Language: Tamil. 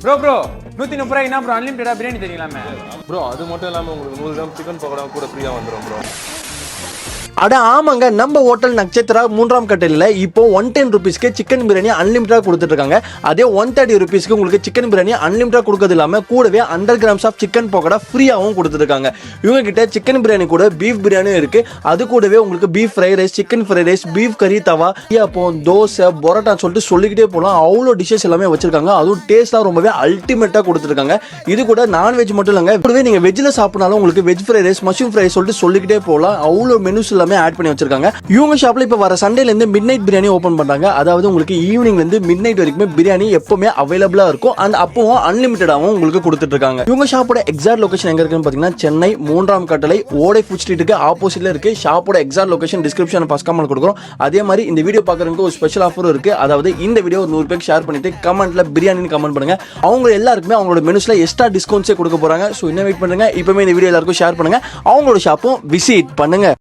ப்ரோ 130 என்ன ப்ரோ அன்லிமிட்டடா பிரியாணி தெரியுங்களாமே ப்ரோ அது மட்டும் இல்லாமல் உங்களுக்கு 100 கிராம் சிக்கன் பக்கோடா கூட ஃப்ரீயாக வந்துடும் ப்ரோ. அட ஆமாங்க, நம்ம ஹோட்டல் நட்சத்திரா 3ஆம் கட்டில இப்போ 110 ரூபீஸ்க்கு சிக்கன் பிரியாணி அன்லிமிட்டடா கொடுத்துட்டு இருக்காங்க. அதே 130 ரூபீஸ்க்கு உங்களுக்கு சிக்கன் பிரியாணி அன்லிமிட்டடா கொடுக்கறது இல்லாம கூடவே 100 கிராம்ஸ் ஆஃப் சிக்கன் பக்கோடா ஃப்ரீயாகவும் கொடுத்துட்டு இருக்காங்க. இவங்க கிட்ட சிக்கன் பிரியாணி கூட பீஃப் பிரியாணியும் இருக்கு. அது கூடவே உங்களுக்கு beef fry rice, chicken fry rice, beef கறி தவா, அப்போ தோசை, பரோட்டான்னு சொல்லிட்டு சொல்லிக்கிட்டே போகலாம். அவ்வளோ டிஷஸ் எல்லாமே வச்சிருக்காங்க. அதுவும் டேஸ்ட்லாம் ரொம்பவே அல்டிமேட்டா கொடுத்துருக்காங்க. இது கூட நான்வெஜ் மட்டும் இல்லைங்க, கூடவே நீங்க வெஜ்ல சாப்பிட்டாலும் உங்களுக்கு veg fry rice, mushroom fry சொல்லிட்டு சொல்லிக்கிட்டே போகலாம். அவ்வளோ மெனுஸ் எல்லாமே ஆட் பண்ணி வச்சிருக்காங்க. இவங்க ஷாப்ல இப்ப வர சண்டேல இருந்து மிட் நைட் பிரியாணி ஓபன் பண்றாங்க. அதாவது உங்களுக்கு ஈவினிங்ல இருந்து மிட் நைட் வரைக்குமே பிரியாணி எப்பவுமே அவைலபிளா இருக்கும். அண்ட் அப்பவும் அன்லிமிட்டடாவும் உங்களுக்கு கொடுத்துட்டு இருக்காங்க. இவங்க ஷாப்போட எக்ஸாக்ட் லொகேஷன் எங்க இருக்குன்னு பாத்தீங்கன்னா சென்னை 3ஆம் கட்டளை ஓடை ஃபுட் ஸ்ட்ரீட்டுக்கு ஆப்போசிட்ல இருக்கு. ஷாப்போட exact location description first comment கொடுக்குறோம். அதே மாதிரி இந்த வீடியோ பாக்குறதுக்கு ஒரு ஸ்பெஷல் ஆஃபரும் இருக்கு. அதாவது இந்த வீடியோ 100 பேருக்கு ஷேர் பண்ணிட்டு கமெண்ட்ல பிரியாணின்னு கமெண்ட் பண்ணுங்க. அவங்க எல்லாருக்குமே அவங்களோட மெனுஸ்ல எக்ஸ்ட்ரா டிஸ்கவுண்ட்ஸே கொடுக்க போறாங்க. சோ இன்னும் வெயிட் பண்ணுங்க. இப்பவுமே இந்த வீடியோ எல்லாருக்கும் ஷேர் பண்ணுங்க. அவங்களோட ஷாப்பும் விசிட் பண்ணுங்க.